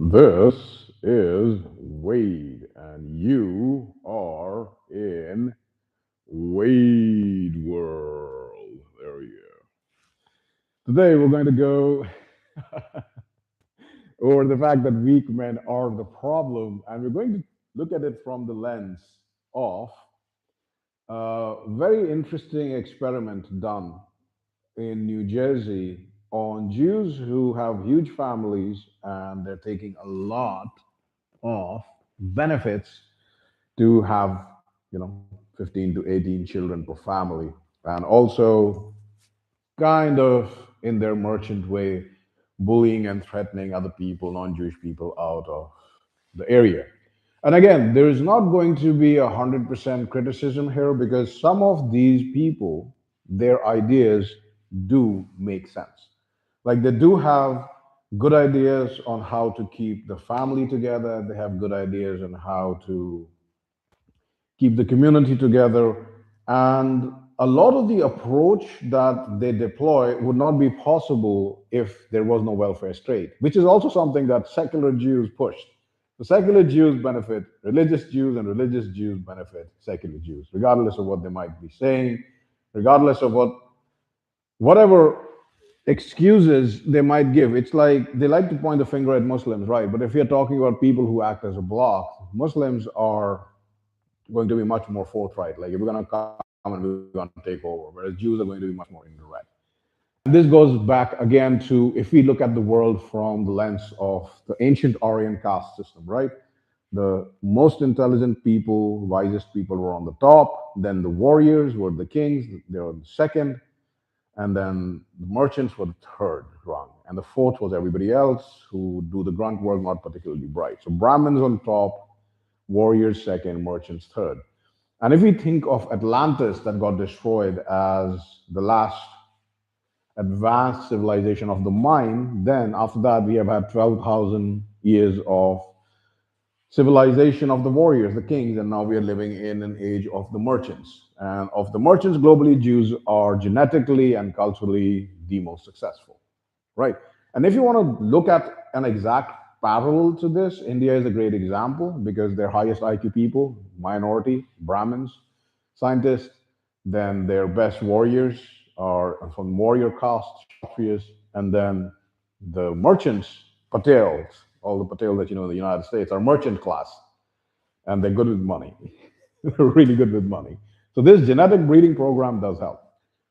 This is Wade, and you are in Wade World. There you go. Today we're going to go over the fact that weak men are the problem, and we're going to look at it from the lens of a very interesting experiment done in New Jersey on Jews who have huge families and they're taking a lot of benefits to have 15 to 18 children per family, and also kind of in their merchant way bullying and threatening other people, non-Jewish people, out of the area. And again, there is not going to be 100% criticism here, because some of these people, their ideas do make sense. Like, they do have good ideas on how to keep the family together, they have good ideas on how to keep the community together. And a lot of the approach that they deploy would not be possible if there was no welfare state, which is also something that secular Jews pushed. The secular Jews benefit religious Jews, and religious Jews benefit secular Jews, regardless of what they might be saying, regardless of whatever excuses they might give. It's like they like to point the finger at Muslims, right? But if you're talking about people who act as a block, Muslims are going to be much more forthright. Like, if we're going to come and we're going to take over, whereas Jews are going to be much more indirect. And this goes back again to, if we look at the world from the lens of the ancient Aryan caste system, right? The most intelligent people, wisest people were on the top. Then the warriors were the kings, they were the second. And then the merchants were the third rung. And the fourth was everybody else who do the grunt work, not particularly bright. So Brahmins on top, warriors second, merchants third. And if we think of Atlantis, that got destroyed, as the last advanced civilization of the mind, then after that we have had 12,000 years of civilization of the warriors, the kings, and now we are living in an age of the merchants. And of the merchants globally, Jews are genetically and culturally the most successful, right? And if you want to look at an exact parallel to this, India is a great example, because their highest IQ people, minority, Brahmins, scientists, then their best warriors are from warrior caste, Kshatriyas, and then the merchants, Patels, all the Patels that you know in the United States are merchant class, and they're good with money. They're really good with money. So this genetic breeding program does help.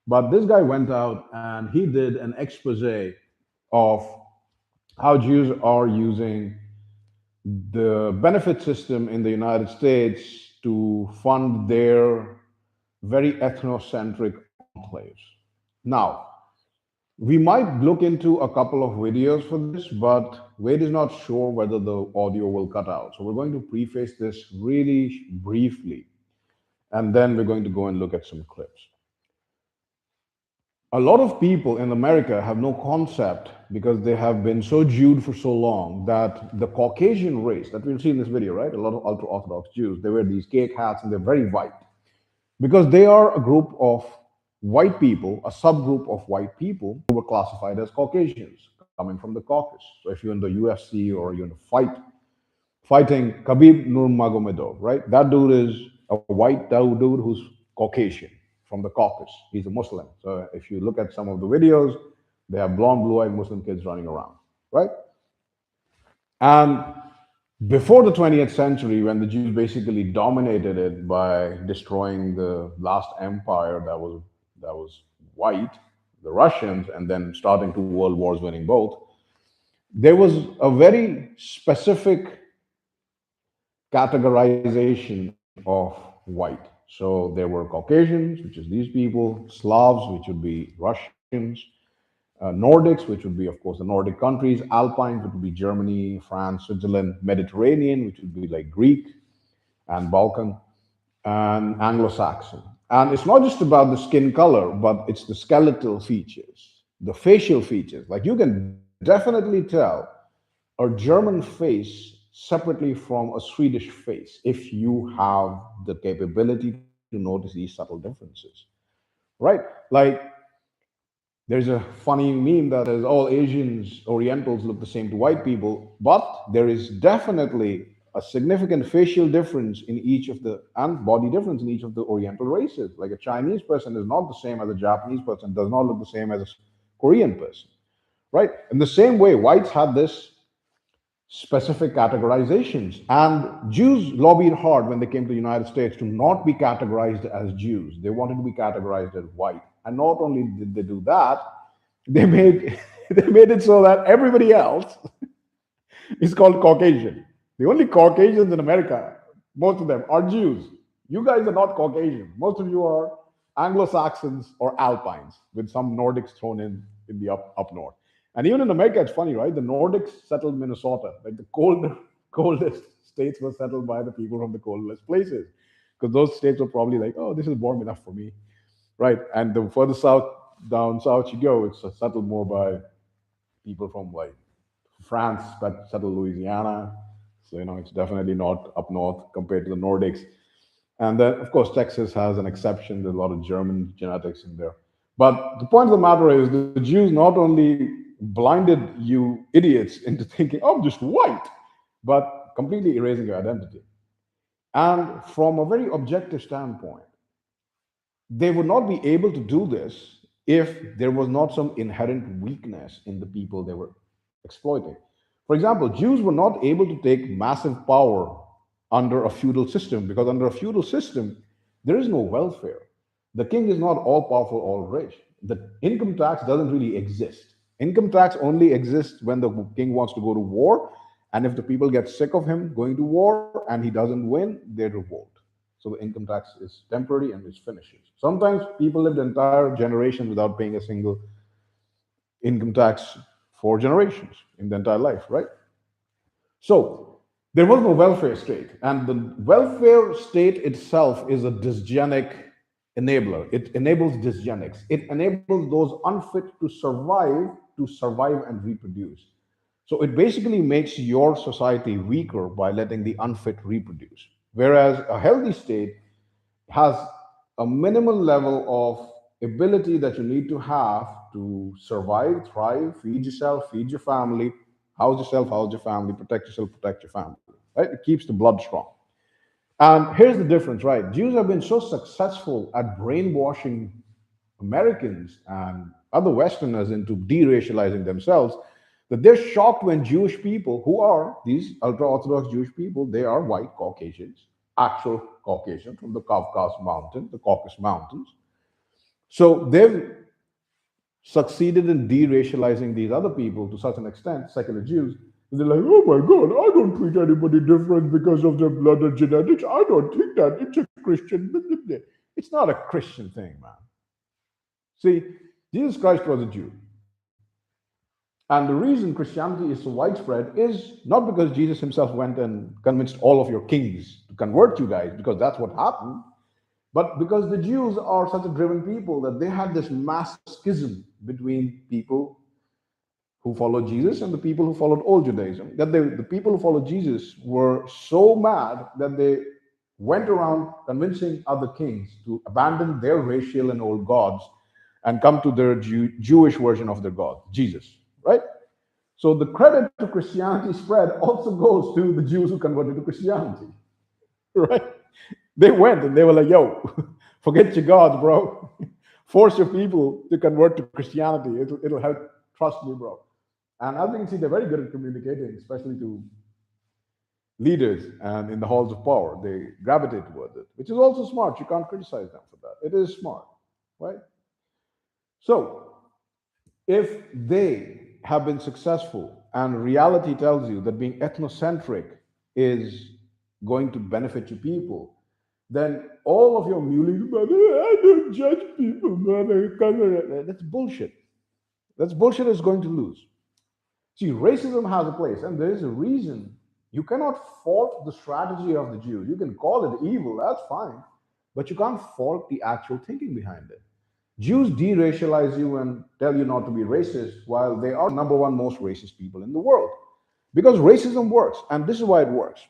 But this guy went out and he did an expose of how Jews are using the benefit system in the United States to fund their very ethnocentric enclaves. Now, we might look into a couple of videos for this, but Wade is not sure whether the audio will cut out. So we're going to preface this really briefly, and then we're going to go and look at some clips. A lot of people in America have no concept, because they have been so Jewed for so long, that the Caucasian race that we'll see in this video, right? A lot of ultra Orthodox Jews, they wear these cake hats and they're very white, because they are a group of white people, a subgroup of white people who were classified as Caucasians coming from the Caucasus. So if you're in the UFC or you're in a fighting Khabib Nurmagomedov, right? That dude is a white dude who's Caucasian from the Caucasus. He's a Muslim. So if you look at some of the videos, they have blonde, blue-eyed Muslim kids running around, right? And before the 20th century, when the Jews basically dominated it by destroying the last empire that was white, the Russians, and then starting two world wars, winning both, there was a very specific categorization of white. So there were Caucasians, which is these people, Slavs, which would be Russians, Nordics, which would be, of course, the Nordic countries, Alpines, which would be Germany, France, Switzerland, Mediterranean, which would be like Greek and Balkan, and Anglo-Saxon. And it's not just about the skin color, but it's the skeletal features, the facial features. Like, you can definitely tell a German face separately from a Swedish face if you have the capability to notice these subtle differences, right? Like, There's a funny meme that says all Asians, Orientals look the same to white people, but there is definitely a significant facial difference in each of the and body difference in each of the Oriental races. Like a Chinese person is not the same as a Japanese person, does not look the same as a Korean person, right? In the same way, whites had this specific categorizations. And Jews lobbied hard when they came to the United States to not be categorized as Jews. They wanted to be categorized as white. And not only did they do that, they made they made it so that everybody else is called Caucasian. The only Caucasians in America, most of them, are Jews. You guys are not Caucasian. Most of you are Anglo Saxons or Alpines, with some Nordics thrown in the up north. And even in America, it's funny, right? The Nordics settled Minnesota. Like the coldest states were settled by the people from the coldest places, because those states were probably like, oh, this is warm enough for me, right? And the further south, down south you go, it's settled more by people from like France, but settled Louisiana. So, it's definitely not up north compared to the Nordics. And then, of course, Texas has an exception. There's a lot of German genetics in there. But the point of the matter is, the Jews not only blinded you idiots into thinking, oh, I'm just white, but completely erasing your identity. And from a very objective standpoint, they would not be able to do this if there was not some inherent weakness in the people they were exploiting. For example, Jews were not able to take massive power under a feudal system, because under a feudal system, there is no welfare. The king is not all powerful, all rich. The income tax doesn't really exist. Income tax only exists when the king wants to go to war, and if the people get sick of him going to war and he doesn't win, they revolt. So the income tax is temporary and it finishes. Sometimes people lived entire generations without paying a single income tax for generations in the entire life, right? So there was no welfare state, and the welfare state itself is a dysgenic enabler. It enables dysgenics. It enables those unfit to survive and reproduce. So it basically makes your society weaker by letting the unfit reproduce. Whereas a healthy state has a minimal level of ability that you need to have to survive, thrive, feed yourself, feed your family, house yourself, house your family, protect yourself, protect your family. Right? It keeps the blood strong. And here's the difference, right? Jews have been so successful at brainwashing Americans and other Westerners into deracializing themselves that they're shocked when Jewish people, who are these ultra Orthodox Jewish people, they are white Caucasians, actual Caucasians from the Caucasus Mountains. So they've succeeded in deracializing these other people to such an extent, secular Jews, they're like, oh my God, I don't treat anybody different because of their blood or genetics. I don't think that. It's a Christian. It's not a Christian thing, man. See, Jesus Christ was a Jew. And the reason Christianity is so widespread is not because Jesus himself went and convinced all of your kings to convert you guys, because that's what happened, but because the Jews are such a driven people that they had this massive schism between people who followed Jesus and the people who followed old Judaism. That the people who followed Jesus were so mad that they went around convincing other kings to abandon their racial and old gods and come to their Jewish version of their God, Jesus, right? So the credit to Christianity spread also goes to the Jews who converted to Christianity, right? They went and they were like, yo, forget your gods, bro. Force your people to convert to Christianity. It'll help. Trust me, bro. And as you can see, they're very good at communicating, especially to leaders and in the halls of power. They gravitate towards it, which is also smart. You can't criticize them for that. It is smart, right? So, if they have been successful and reality tells you that being ethnocentric is going to benefit your people, then all of your mulling, I don't judge people, man. That's bullshit. That's bullshit is going to lose. See, racism has a place, and there is a reason. You cannot fault the strategy of the Jews. You can call it evil, that's fine, but you can't fault the actual thinking behind it. Jews deracialize you and tell you not to be racist while they are the number one most racist people in the world. Because racism works, and this is why it works.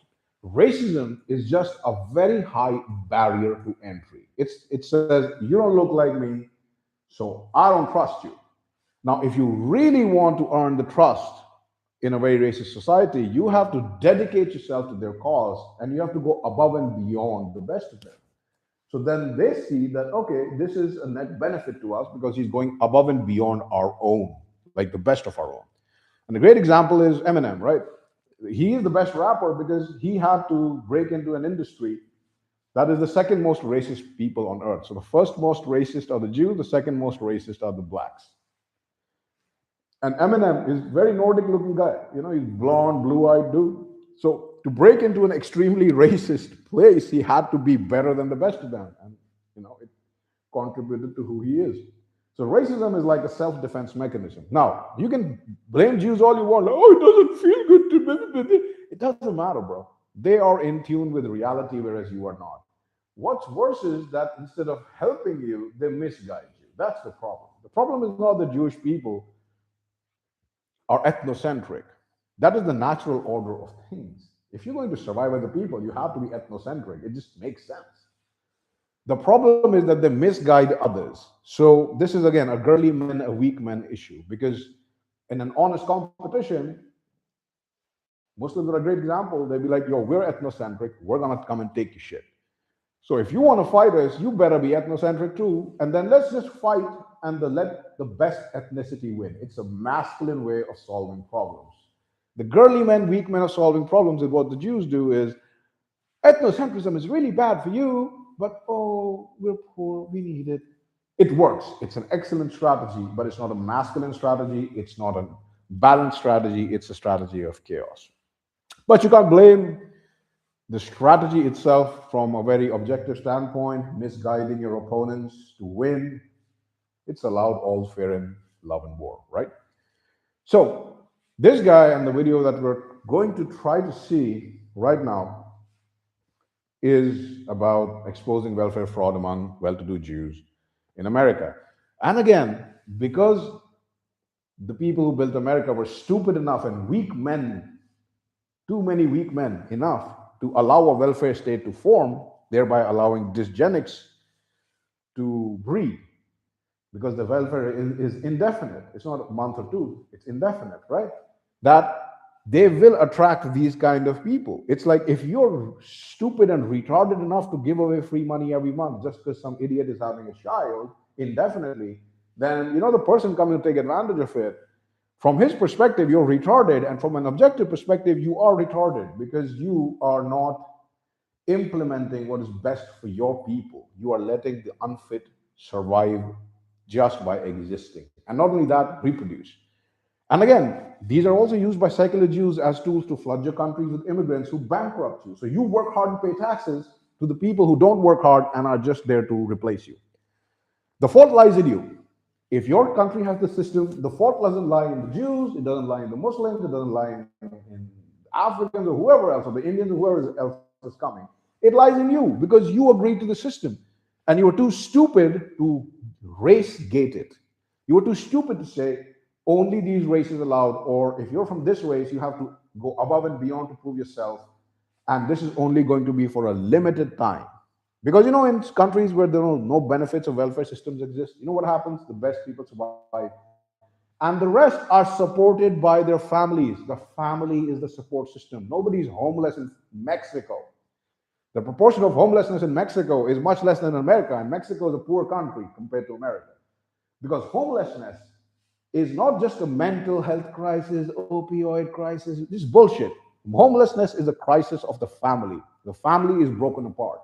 Racism is just a very high barrier to entry. It says, you don't look like me, so I don't trust you. Now, if you really want to earn the trust in a very racist society, you have to dedicate yourself to their cause and you have to go above and beyond the best of them. So then they see that, okay, this is a net benefit to us because he's going above and beyond our own, like the best of our own. And a great example is Eminem, right? He is the best rapper because he had to break into an industry that is the second most racist people on earth. So the first most racist are the Jews, the second most racist are the blacks. And Eminem is very Nordic looking guy. You know, he's blonde, blue eyed dude. So to break into an extremely racist place, he had to be better than the best of them. And, it contributed to who he is. So racism is like a self defense mechanism. Now, you can blame Jews all you want. Like, oh, it doesn't feel good to me. It doesn't matter, bro. They are in tune with reality, whereas you are not. What's worse is that instead of helping you, they misguide you. That's the problem. The problem is not the Jewish people are ethnocentric. That is the natural order of things. If you're going to survive as a people, you have to be ethnocentric. It just makes sense. The problem is that they misguide others. So this is again a girly men, a weak men issue because in an honest competition, Muslims are a great example. They'd be like, yo, we're ethnocentric. We're going to come and take your shit. So if you want to fight us, you better be ethnocentric too. And then let's just fight and let the best ethnicity win. It's a masculine way of solving problems. The girly men, weak men of solving problems is what the Jews do is ethnocentrism is really bad for you, but oh, we're poor, we need it. It works. It's an excellent strategy, but it's not a masculine strategy. It's not a balanced strategy. It's a strategy of chaos. But you can't blame the strategy itself from a very objective standpoint, misguiding your opponents to win. It's allowed all fair in love and war, right? So, this guy and the video that we're going to try to see right now is about exposing welfare fraud among well to do Jews in America. And again, because the people who built America were stupid enough and weak men, too many weak men enough to allow a welfare state to form, thereby allowing dysgenics to breed, because the welfare is indefinite. It's not a month or two, it's indefinite, right? That they will attract these kind of people. It's like if you're stupid and retarded enough to give away free money every month just because some idiot is having a child indefinitely, then the person coming to take advantage of it, from his perspective, you're retarded, and from an objective perspective, you are retarded because you are not implementing what is best for your people. You are letting the unfit survive just by existing. And not only that, reproduce. And again, these are also used by secular Jews as tools to flood your country with immigrants who bankrupt you. So you work hard and pay taxes to the people who don't work hard and are just there to replace you. The fault lies in you. If your country has the system, the fault doesn't lie in the Jews, it doesn't lie in the Muslims, it doesn't lie in Africans or whoever else, or the Indians or whoever else is coming. It lies in you because you agreed to the system and you were too stupid to race gate it. You were too stupid to say only these races allowed, or if you're from this race, you have to go above and beyond to prove yourself. And this is only going to be for a limited time. Because in countries where there are no benefits of welfare systems exist, what happens? The best people survive. And the rest are supported by their families. The family is the support system. Nobody's homeless in Mexico. The proportion of homelessness in Mexico is much less than America, and Mexico is a poor country compared to America. Because homelessness is not just a mental health crisis, opioid crisis. This is bullshit. Homelessness is a crisis of the family. The family is broken apart.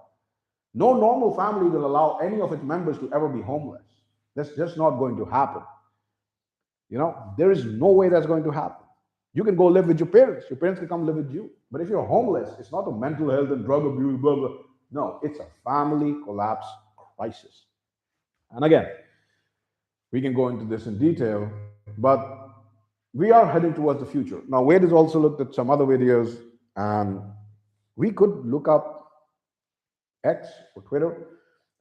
No normal family will allow any of its members to ever be homeless. That's just not going to happen. There is no way that's going to happen. You can go live with your parents. Your parents can come live with you. But if you're homeless, it's not a mental health and drug abuse, blah, blah. No, it's a family collapse crisis. And again, we can go into this in detail, but we are heading towards the future. Now, Wade has also looked at some other videos, and we could look up X or Twitter,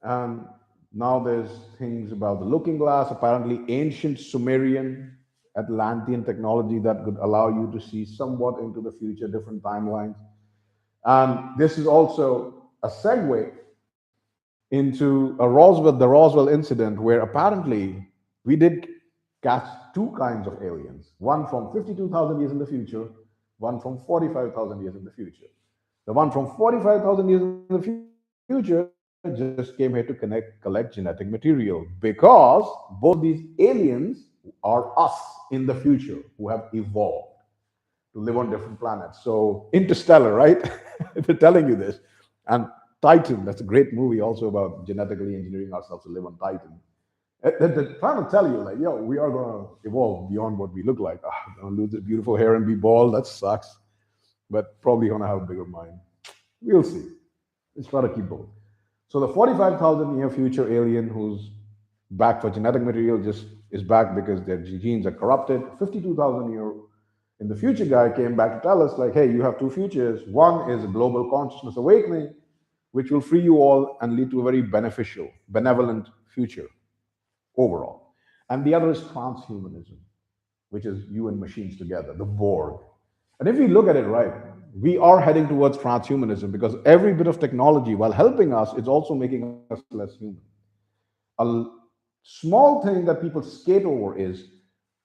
and now there's things about the looking glass, apparently ancient Sumerian Atlantean technology that could allow you to see somewhat into the future, different timelines. And this is also a segue into the Roswell incident, where apparently we did catch two kinds of aliens, one from 52,000 years in the future, one from 45,000 years in the future. The one from 45,000 years in the future just came here to collect genetic material because both of these aliens are us in the future who have evolved to live on different planets. So, Interstellar, right? They're telling you this. And Titan, that's a great movie also about genetically engineering ourselves to live on Titan. They're trying to tell you, like, yo, we are going to evolve beyond what we look like. I'm going to lose this beautiful hair and be bald. That sucks. But probably going to have a bigger mind. We'll see. Let's try to keep both. So the 45,000 year future alien who's back for genetic material just is back because their genes are corrupted. 52,000 year in the future guy came back to tell us, like, hey, you have two futures. One is a global consciousness awakening, which will free you all and lead to a very beneficial, benevolent future overall. And the other is transhumanism, which is you and machines together, the Borg. And if we look at it right, we are heading towards transhumanism because every bit of technology, while helping us, is also making us less human. A small thing that people skate over is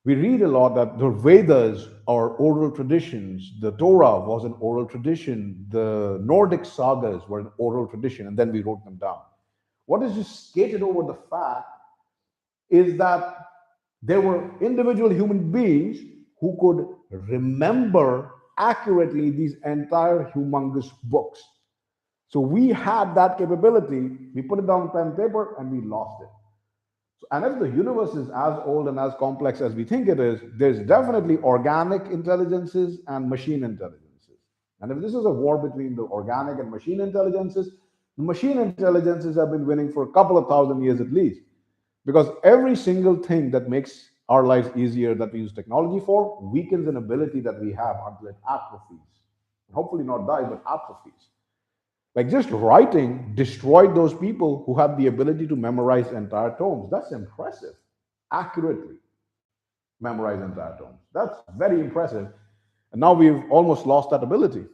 we read a lot that the Vedas are oral traditions, the Torah was an oral tradition, the Nordic sagas were an oral tradition, and then we wrote them down. What is just skated over the fact is that there were individual human beings who could remember accurately these entire humongous books. So we had that capability, we put it down on pen and paper, and we lost it. So, and if the universe is as old and as complex as we think it is, there's definitely organic intelligences and machine intelligences. And if this is a war between the organic and machine intelligences, the machine intelligences have been winning for a couple of thousand years at least. Because every single thing that makes our lives easier that we use technology for weakens an ability that we have until it atrophies. Hopefully not dies, but atrophies. Like just writing destroyed those people who had the ability to memorize entire tomes. That's impressive. Accurately memorize entire tomes. That's very impressive. And now we've almost lost that ability.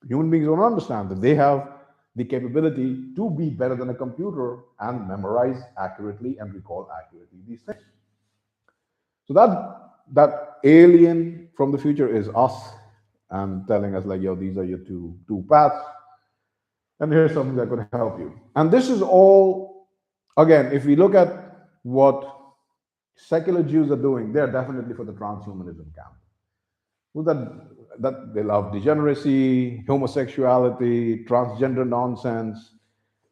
Human beings don't understand that they have the capability to be better than a computer and memorize accurately and recall accurately these things. So that alien from the future is us and telling us like, yo, these are your two paths. And here's something that could help you. And this is all, again, if we look at what secular Jews are doing, they're definitely for the transhumanism camp. That they love degeneracy, homosexuality, transgender nonsense,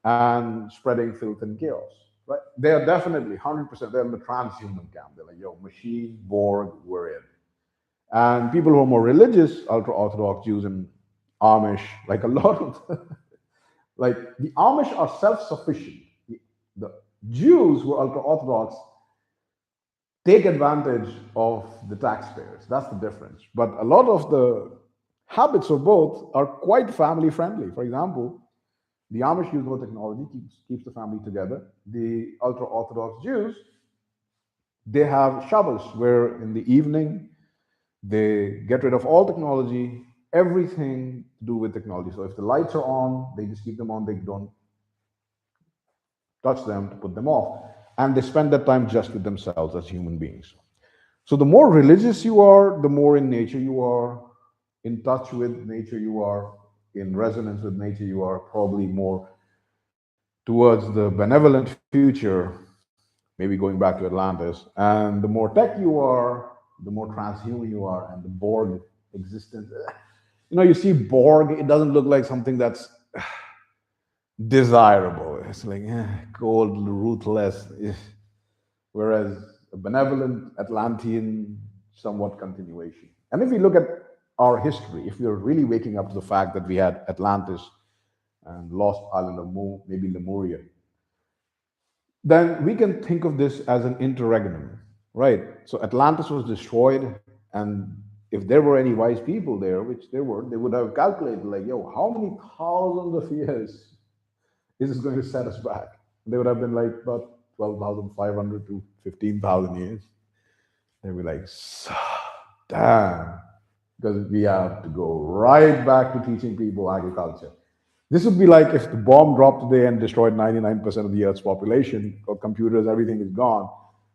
and spreading filth and chaos. Right? They are definitely 100%. They're in the transhuman camp. They're like, yo, machine, Borg, we're in. And people who are more religious, ultra-Orthodox Jews and Amish, like a lot of like the Amish are self-sufficient. The Jews who are ultra-Orthodox take advantage of the taxpayers. That's the difference. But a lot of the habits of both are quite family friendly. For example, the Amish use more technology, keeps the family together. The ultra Orthodox Jews, they have Shabbos, where in the evening they get rid of all technology, everything to do with technology. So if the lights are on, they just keep them on, they don't touch them to put them off. And they spend that time just with themselves as human beings. So the more religious you are, the more in nature you are, in touch with nature you are, in resonance with nature you are, probably more towards the benevolent future, maybe going back to Atlantis. And the more tech you are, the more transhuman you are, and the Borg existence. You know, you see Borg, it doesn't look like something that's desirable. It's like cold, ruthless. Whereas a benevolent Atlantean, somewhat continuation. And if we look at our history, if we're really waking up to the fact that we had Atlantis and lost island of maybe Lemuria, then we can think of this as an interregnum, right? So Atlantis was destroyed, and if there were any wise people there, which there were, they would have calculated like, yo, how many thousands of years is this going to set us back? They would have been like about 12,500 to 15,000 years. They'd be like, damn, because we have to go right back to teaching people agriculture. This would be like if the bomb dropped today and destroyed 99% of the Earth's population, or computers, everything is gone.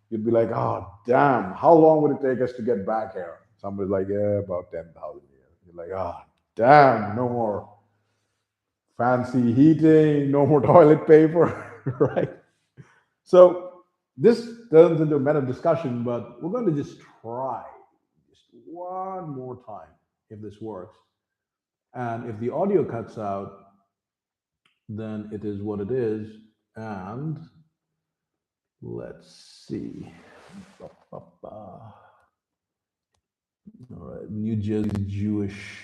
You'd be like, oh, damn, how long would it take us to get back here? Somebody's like, yeah, about 10,000 years. You're like, oh, damn, no more fancy heating, no more toilet paper, right? So this turns into a meta discussion, but we're going to just try just one more time if this works. And if the audio cuts out, then it is what it is. And let's see. All right, New Jersey Jewish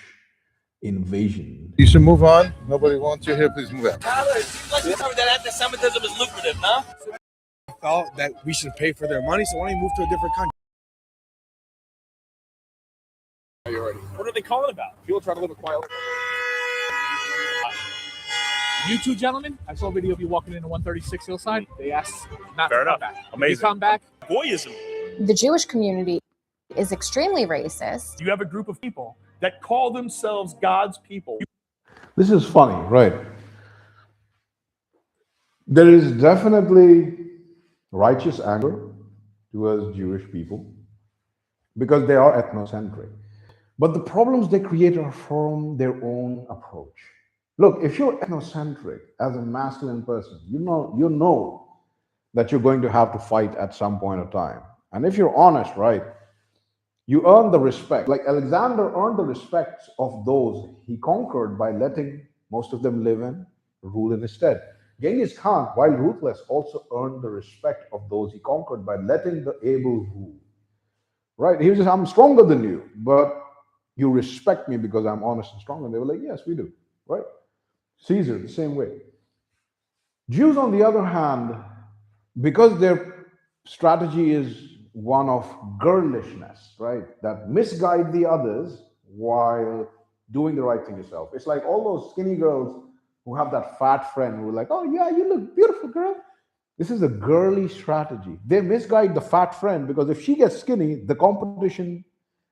invasion. You should move on. Nobody wants you here. Please move out. Felt that we should pay for their money, so why don't you move to a different country? What are they calling about? People try to live a quiet life. You two gentlemen, I saw a video of you walking into 136 Hillside. They asked not Fair to enough. come back. Amazing. You come back. Goyism. The Jewish community is extremely racist. You have a group of people that call themselves God's people. This is funny, right? There is definitely righteous anger towards Jewish people because they are ethnocentric. But the problems they create are from their own approach. Look, if you're ethnocentric as a masculine person, you know that you're going to have to fight at some point of time. And if you're honest, right, you earn the respect. Like Alexander earned the respect of those he conquered by letting most of them live and rule in his stead. Genghis Khan, while ruthless, also earned the respect of those he conquered by letting the able rule. Right? He was just, I'm stronger than you, but you respect me because I'm honest and strong. And they were like, yes, we do. Right? Caesar, the same way. Jews, on the other hand, because their strategy is one of girlishness, right? That misguide the others while doing the right thing yourself. It's like all those skinny girls who have that fat friend who are like, oh yeah, you look beautiful, girl. This is a girly strategy. They misguide the fat friend because if she gets skinny, the competition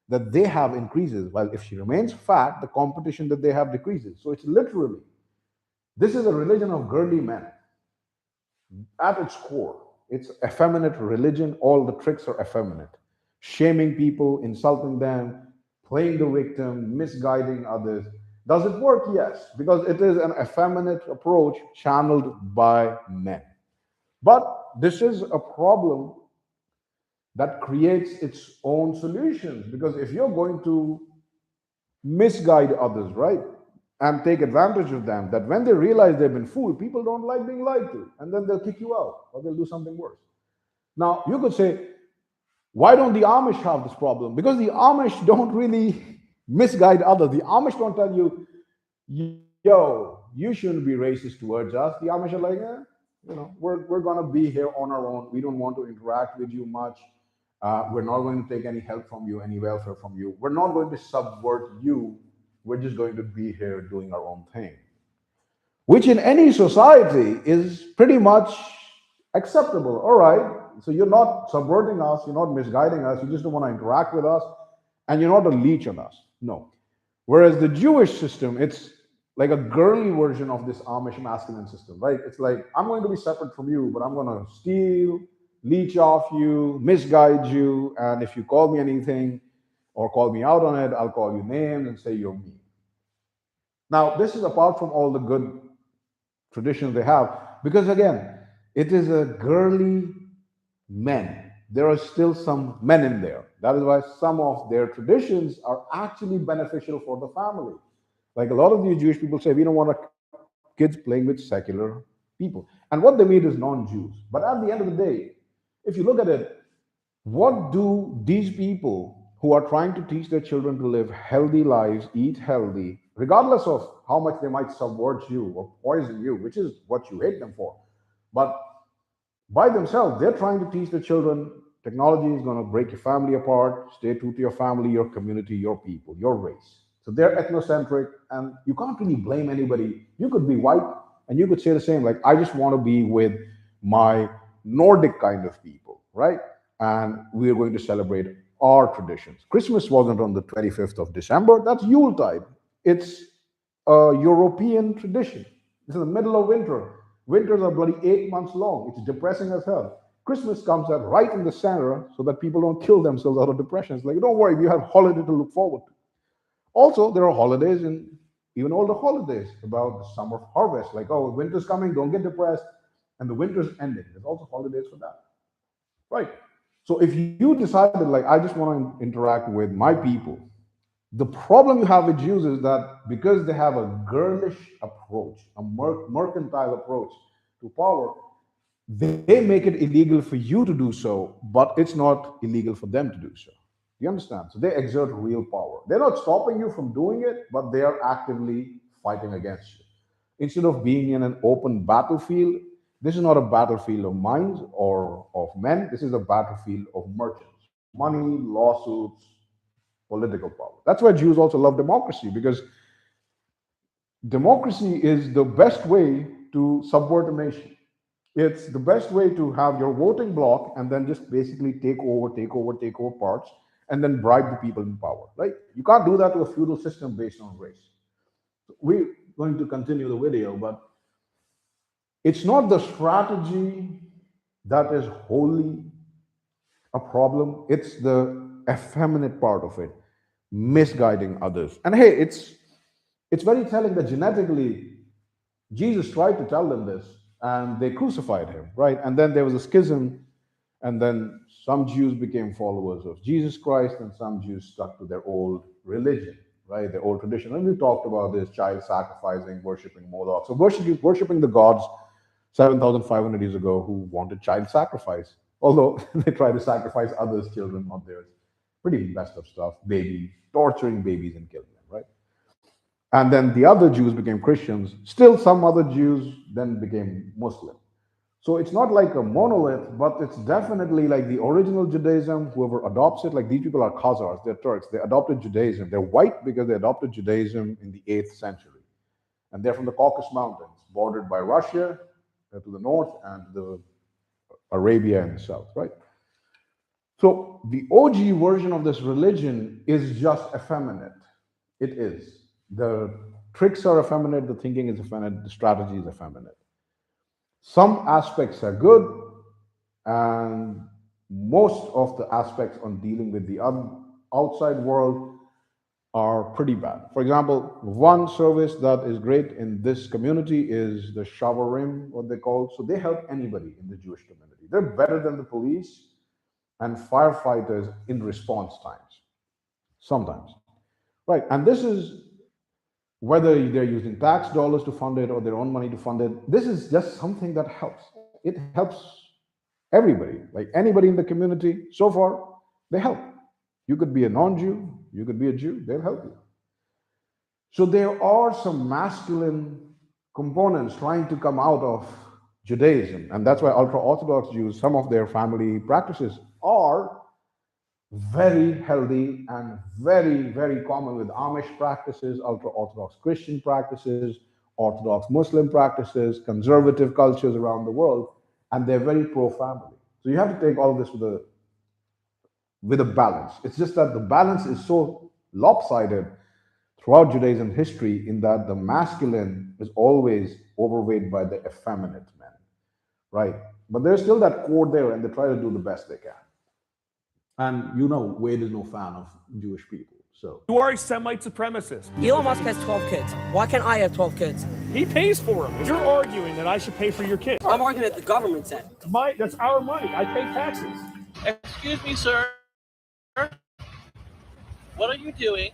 that they have increases. While if she remains fat, the competition that they have decreases. So it's literally, this is a religion of girly men at its core. It's effeminate religion. All the tricks are effeminate. Shaming people, insulting them, playing the victim, misguiding others. Does it work? Yes, because it is an effeminate approach channeled by men. But this is a problem that creates its own solutions, because if you're going to misguide others, right, and take advantage of them, that when they realize they've been fooled, people don't like being lied to, and then they'll kick you out or they'll do something worse. Now, you could say, why don't the Amish have this problem? Because the Amish don't really misguide others. The Amish don't tell you, yo, you shouldn't be racist towards us. The Amish are like, we're going to be here on our own. We don't want to interact with you much. We're not going to take any help from you, any welfare from you. We're not going to subvert you. We're just going to be here doing our own thing, which in any society is pretty much acceptable. All right, so you're not subverting us, you're not misguiding us, you just don't want to interact with us, and you're not a leech on us. No. Whereas the Jewish system, it's like a girly version of this Amish masculine system, right? It's like, I'm going to be separate from you, but I'm going to steal, leech off you, misguide you, and if you call me anything or call me out on it, I'll call you names and say you're mean. Now, this is apart from all the good traditions they have, because again, it is a girly men. There are still some men in there. That is why some of their traditions are actually beneficial for the family. Like a lot of these Jewish people say, we don't want our kids playing with secular people. And what they mean is non-Jews. But at the end of the day, if you look at it, what do these people who are trying to teach their children to live healthy lives, eat healthy, regardless of how much they might subvert you or poison you, which is what you hate them for, but by themselves, they're trying to teach their children technology is going to break your family apart. Stay true to your family, your community, your people, your race. So they're ethnocentric, and you can't really blame anybody. You could be white and you could say the same, like, I just want to be with my Nordic kind of people, right? And we're going to celebrate our traditions. Christmas wasn't on the 25th of December. That's Yuletide. It's a European tradition. It's in the middle of winter. Winters are bloody 8 months long. It's depressing as hell. Christmas comes at right in the center so that people don't kill themselves out of depression. It's like, don't worry, you have holiday to look forward to. Also, there are holidays and even older holidays about the summer harvest, like, oh, winter's coming, don't get depressed, and the winter's ending. There's also holidays for that. Right. So if you decided, like, I just want to interact with my people, the problem you have with Jews is that because they have a girlish approach, a mercantile approach to power, they make it illegal for you to do so, but it's not illegal for them to do so. You understand? So they exert real power. They're not stopping you from doing it, but they are actively fighting against you. Instead of being in an open battlefield, this is not a battlefield of minds or of men. This is a battlefield of merchants, money, lawsuits, political power. That's why Jews also love democracy, because democracy is the best way to subvert a nation. It's the best way to have your voting block and then just basically take over parts and then bribe the people in power, right? You can't do that to a feudal system based on race. We're going to continue the video, but it's not the strategy that is wholly a problem, it's the effeminate part of it, misguiding others. And hey, it's very telling that genetically Jesus tried to tell them this and they crucified him, right? And then there was a schism, and then some Jews became followers of Jesus Christ and some Jews stuck to their old religion, right? Their old tradition. And we talked about this child sacrificing, worshiping Moloch. So worshiping the gods 7,500 years ago who wanted child sacrifice, although they tried to sacrifice others' children, not theirs. Pretty messed up stuff, torturing babies and killing them, right? And then the other Jews became Christians. Still, some other Jews then became Muslim. So it's not like a monolith, but it's definitely like the original Judaism. Whoever adopts it, like these people are Khazars, they're Turks. They adopted Judaism. They're white because they adopted Judaism in the 8th century. And they're from the Caucasus Mountains, bordered by Russia to the north and the Arabia in the south, right? So the OG version of this religion is just effeminate. It is. The tricks are effeminate, the thinking is effeminate, the strategy is effeminate. Some aspects are good, and most of the aspects on dealing with the outside world are pretty bad. For example, one service that is great in this community is the Shavarim, what they call. So they help anybody in the Jewish community. They're better than the police and firefighters in response times, sometimes. Right, and this is whether they're using tax dollars to fund it or their own money to fund it. This is just something that helps. It helps everybody, like anybody in the community. So far, they help. You could be a non-Jew, you could be a Jew, they'll help you. So there are some masculine components trying to come out of Judaism, and that's why ultra-Orthodox Jews, some of their family practices are very healthy and very, very common with Amish practices, ultra-Orthodox Christian practices, Orthodox Muslim practices, conservative cultures around the world, and they're very pro-family. So you have to take all of this with a balance. It's just that the balance is so lopsided throughout Judaism history in that the masculine is always overweight by the effeminate men, right? But there's still that core there, and they try to do the best they can. And you know, Wade is no fan of Jewish people. So You are a Semite supremacist. Elon Musk has 12 kids. Why can't I have 12 kids? He pays for them. You're arguing that I should pay for your kids. I'm arguing that the government said. That's our money. I pay taxes. Excuse me, sir. What are you doing?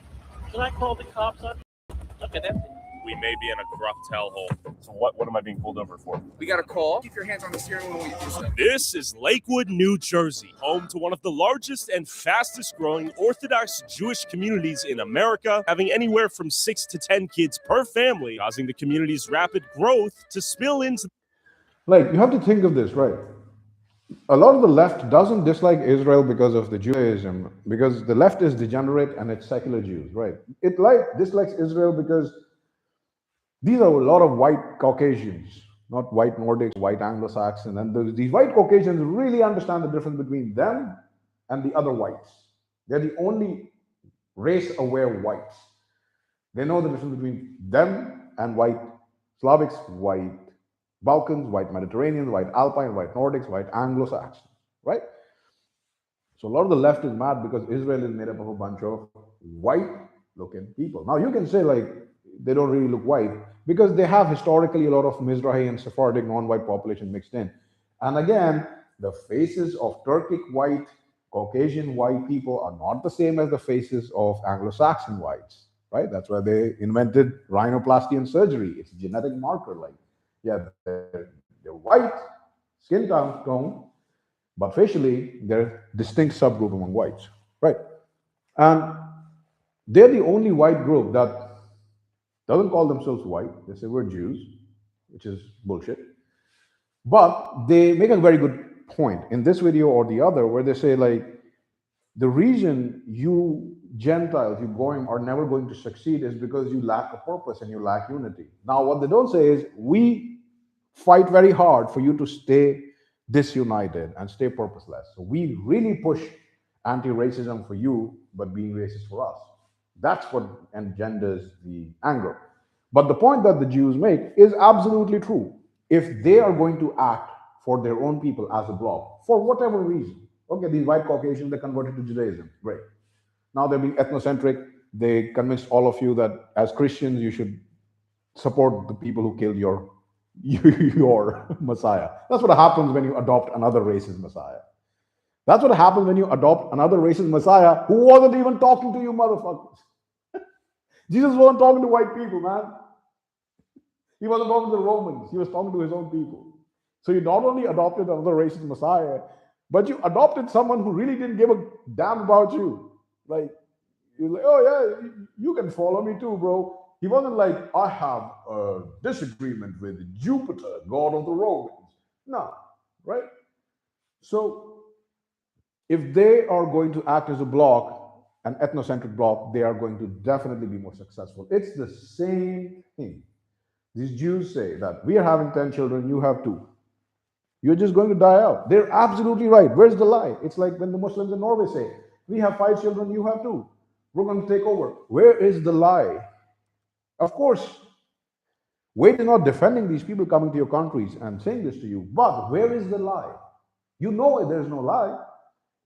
Can I call the cops on you? Look at that. We may be in a corrupt hellhole. So what am I being pulled over for? We got a call. Keep your hands on the steering wheel when you do so. This is Lakewood, New Jersey, home to one of the largest and fastest growing Orthodox Jewish communities in America, having anywhere from 6 to 10 kids per family, causing the community's rapid growth to spill into. like, you have to think of this, right? A lot of the left doesn't dislike Israel because of the Judaism, because the left is degenerate and it's secular Jews, right? It dislikes Israel because these are a lot of white Caucasians, not white Nordics, white Anglo-Saxon, and these white Caucasians really understand the difference between them and the other whites. They're the only race-aware whites. They know the difference between them and white Slavics, white Balkans, white Mediterraneans, white Alpine, white Nordics, white Anglo-Saxons, right? So a lot of the left is mad because Israel is made up of a bunch of white-looking people. Now you can say like they don't really look white because they have historically a lot of Mizrahi and Sephardic non-white population mixed in. And again, the faces of Turkic white, Caucasian white people are not the same as the faces of Anglo-Saxon whites, right? That's why they invented rhinoplasty and surgery. It's a genetic marker. Like, yeah, they're white, skin tone, but facially, they're a distinct subgroup among whites, right? And they're the only white group that doesn't call themselves white. They say we're Jews, which is bullshit. But they make a very good point in this video or the other where they say, like, the reason you Gentiles, you going are never going to succeed is because you lack a purpose and you lack unity. Now, what they don't say is we fight very hard for you to stay disunited and stay purposeless. So we really push anti-racism for you, but being racist for us. That's what engenders the anger. But the point that the Jews make is absolutely true. If they are going to act for their own people as a bloc, for whatever reason, okay, these white Caucasians, they converted to Judaism, great. Now they're being ethnocentric. They convinced all of you that as Christians, you should support the people who killed your Messiah. That's what happens when you adopt another racist Messiah. That's what happens when you adopt another racist Messiah who wasn't even talking to you motherfuckers. Jesus wasn't talking to white people, man. He wasn't talking to the Romans. He was talking to his own people. So you not only adopted another racist Messiah, but you adopted someone who really didn't give a damn about you. Like, you're like, oh yeah, you can follow me too, bro. He wasn't like, I have a disagreement with Jupiter, god of the Romans. No, right? So if they are going to act as a bloc, an ethnocentric bloc, they are going to definitely be more successful. It's the same thing. These Jews say that we are having 10 children, you have 2. You're just going to die out. They're absolutely right. Where's the lie? It's like when the Muslims in Norway say, we have 5 children, you have 2. We're going to take over. Where is the lie? Of course, WAYDE is not defending these people coming to your countries and saying this to you, but where is the lie? You know there's no lie.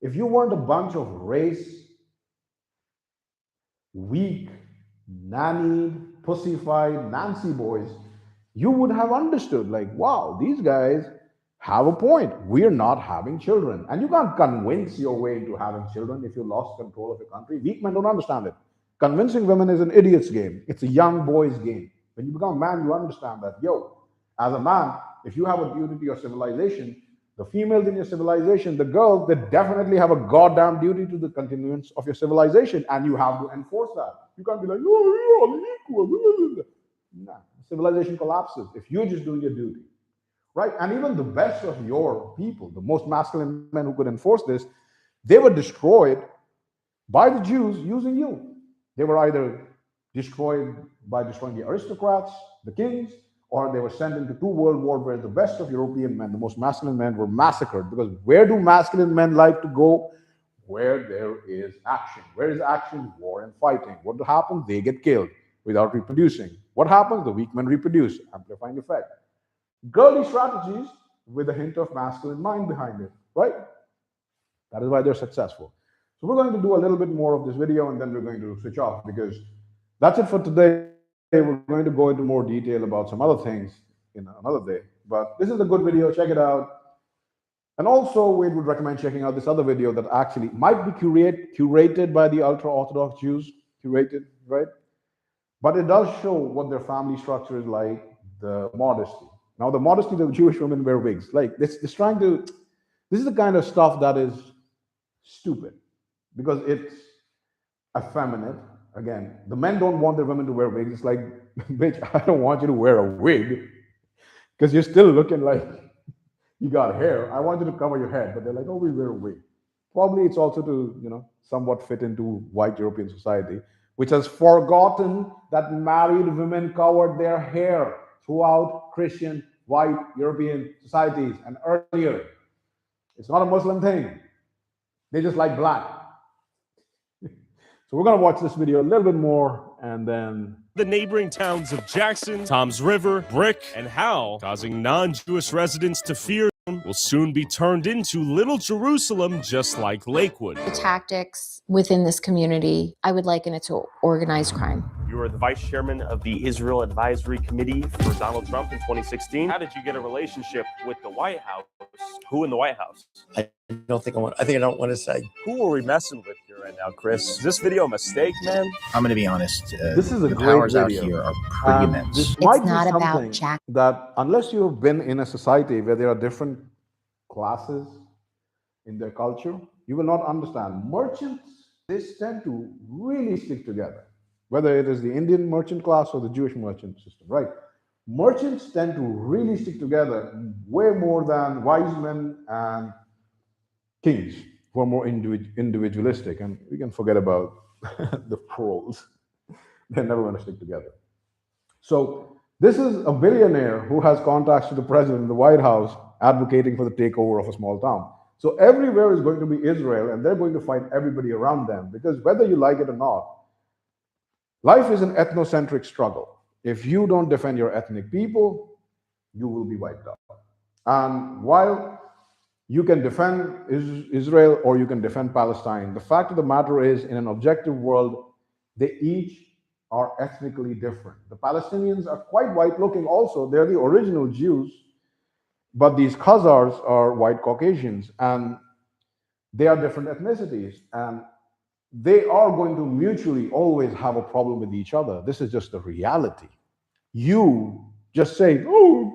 If you weren't a bunch of race, weak, nannied, pussified Nancy boys, you would have understood, like, wow, these guys have a point. We're not having children. And you can't convince your way into having children if you lost control of your country. Weak men don't understand it. Convincing women is an idiot's game. It's a young boy's game. When you become a man, you understand that, yo, as a man, if you have a duty to your civilization, the females in your civilization, the girls, they definitely have a goddamn duty to the continuance of your civilization, and you have to enforce that. You can't be like, oh, you're all equal. Nah, civilization collapses if you're just doing your duty, right? And even the best of your people, the most masculine men who could enforce this, they were destroyed by the Jews using you. They were either destroyed by destroying the aristocrats, the kings, or they were sent into 2 world wars where the best of European men, the most masculine men, were massacred. Because where do masculine men like to go? Where there is action. Where is action? War and fighting. What happens? They get killed without reproducing. What happens? The weak men reproduce, amplifying effect. Girly strategies with a hint of masculine mind behind it, right? That is why they're successful. So we're going to do a little bit more of this video and then we're going to switch off because that's it for today. We're going to go into more detail about some other things in another day. But this is a good video. Check it out. And also, we would recommend checking out this other video that actually might be curated by the ultra-Orthodox Jews, curated, right? But it does show what their family structure is like, the modesty. Now, the modesty that the Jewish women wear wigs. Like, this is the kind of stuff that is stupid because it's effeminate. Again, the men don't want their women to wear wigs. It's like, bitch, I don't want you to wear a wig because you're still looking like you got hair. I want you to cover your head, but they're like, oh, we wear a wig. Probably it's also to, somewhat fit into white European society, which has forgotten that married women covered their hair throughout Christian white European societies and earlier. It's not a Muslim thing. They just like black. So we're going to watch this video a little bit more, and then the neighboring towns of Jackson, Toms River, Brick, and Howell, causing non-Jewish residents to fear them, will soon be turned into Little Jerusalem, just like Lakewood. The tactics within this community, I would liken it to organized crime. You were the vice chairman of the Israel Advisory Committee for Donald Trump in 2016. How did you get a relationship with the White House? Who in the White House? I think I don't want to say. Who are we messing with here right now, Chris? Is this video a mistake, man? I'm going to be honest. This is a the great powers video. out here are pretty immense. This It's might not be about something Jack. that, unless you've been in a society where there are different classes in their culture, you will not understand. Merchants, they tend to really stick together, whether it is the Indian merchant class or the Jewish merchant system, right? Merchants tend to really stick together way more than wise men and kings, who are more individualistic. And we can forget about the proles. They're never going to stick together. So this is a billionaire who has contacts to the president in the White House advocating for the takeover of a small town. So everywhere is going to be Israel, and they're going to fight everybody around them, because whether you like it or not, life is an ethnocentric struggle. If you don't defend your ethnic people, you will be wiped out. And while you can defend Israel or you can defend Palestine, the fact of the matter is, in an objective world, they each are ethnically different. The Palestinians are quite white-looking also. They're the original Jews, but these Khazars are white Caucasians, and they are different ethnicities, and they are going to mutually always have a problem with each other. This is just the reality. You just say, oh,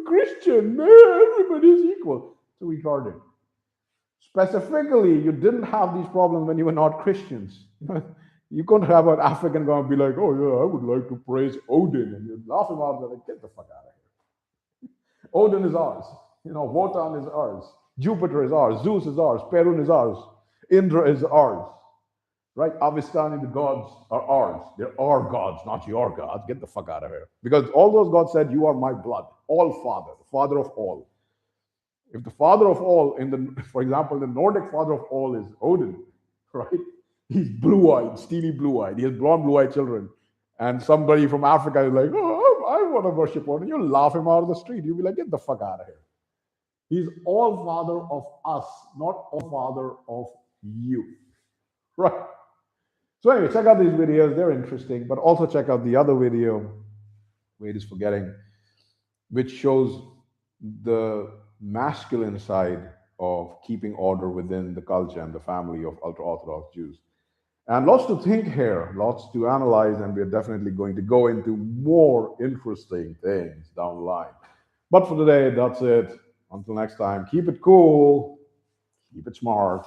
Christian, man, everybody's equal. It's retarded. Specifically, you didn't have these problems when you were not Christians. You couldn't have an African going to be like, oh yeah, I would like to praise Odin, and you'd laugh him out, like, get the fuck out of here. Odin is ours. Wotan is ours. Jupiter is ours. Zeus is ours. Perun is ours. Indra is ours. Right? Avistani, the gods are ours. They're our gods, not your gods. Get the fuck out of here. Because all those gods said, you are my blood. All father, the father of all. If the father of all, for example, the Nordic father of all is Odin, right? He's blue-eyed, steely blue-eyed. He has blonde, blue-eyed children. And somebody from Africa is like, oh, I want to worship Odin. You'll laugh him out of the street. You'll be like, get the fuck out of here. He's all father of us, not all father of you. Right? So anyway, check out these videos. They're interesting. But also check out the other video, Wade is forgetting, which shows the masculine side of keeping order within the culture and the family of ultra-Orthodox Jews. And lots to think here, lots to analyze, and we're definitely going to go into more interesting things down the line. But for today, that's it. Until next time, keep it cool, keep it smart,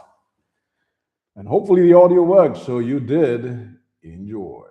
and hopefully the audio works, so you did enjoy.